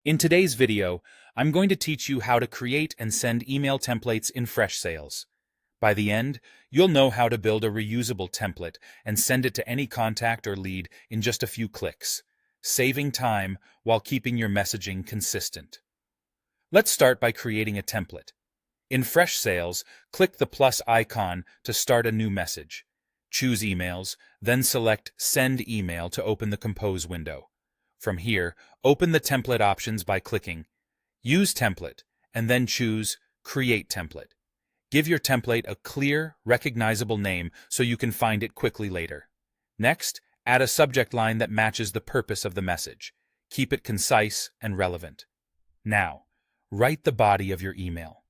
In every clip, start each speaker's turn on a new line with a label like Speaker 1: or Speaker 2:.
Speaker 1: In today's video, I'm going to teach you how to create and send email templates in Freshsales. By the end, you'll know how to build a reusable template and send it to any contact or lead in just a few clicks, saving time while keeping your messaging consistent. Let's start by creating a template. In Freshsales, click the plus icon to start a new message. Choose Emails, then select Send Email to open the Compose window. From here, open the template options by clicking Use Template, and then choose Create Template. Give your template a clear, recognizable name so you can find it quickly later. Next, add a subject line that matches the purpose of the message. Keep it concise and relevant. Now, write the body of your email.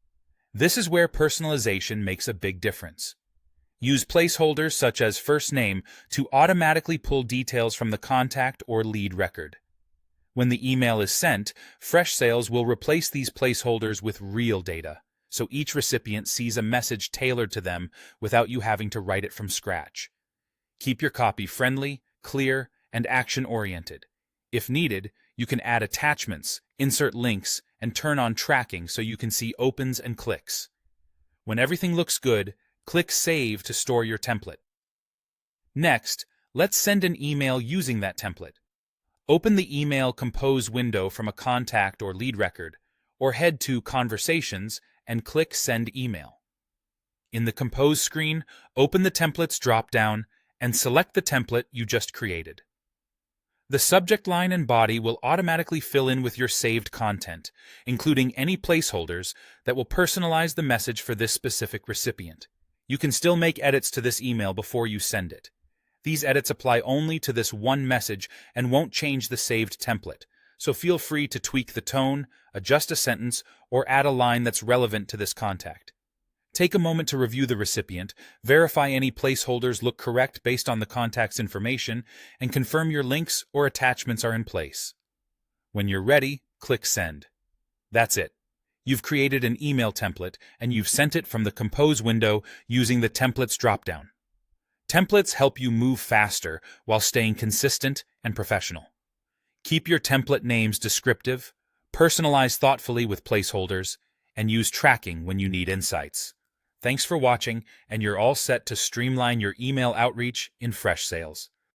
Speaker 1: This is where personalization makes a big difference. Use placeholders such as first name to automatically pull details from the contact or lead record. When the email is sent, Freshsales will replace these placeholders with real data, so each recipient sees a message tailored to them without you having to write it from scratch. Keep your copy friendly, clear, and action-oriented. If needed, you can add attachments, insert links, and turn on tracking so you can see opens and clicks. When everything looks good, click Save to store your template. Next, let's send an email using that template. Open the Email Compose window from a contact or lead record, or head to Conversations and click Send Email. In the Compose screen, open the Templates drop-down and select the template you just created. The subject line and body will automatically fill in with your saved content, including any placeholders that will personalize the message for this specific recipient. You can still make edits to this email before you send it. These edits apply only to this one message and won't change the saved template, so feel free to tweak the tone, adjust a sentence, or add a line that's relevant to this contact. Take a moment to review the recipient, verify any placeholders look correct based on the contact's information, and confirm your links or attachments are in place. When you're ready, click Send. That's it. You've created an email template, and you've sent it from the Compose window using the Templates dropdown. Templates help you move faster while staying consistent and professional. Keep your template names descriptive, personalize thoughtfully with placeholders, and use tracking when you need insights. Thanks for watching, and you're all set to streamline your email outreach in Freshsales.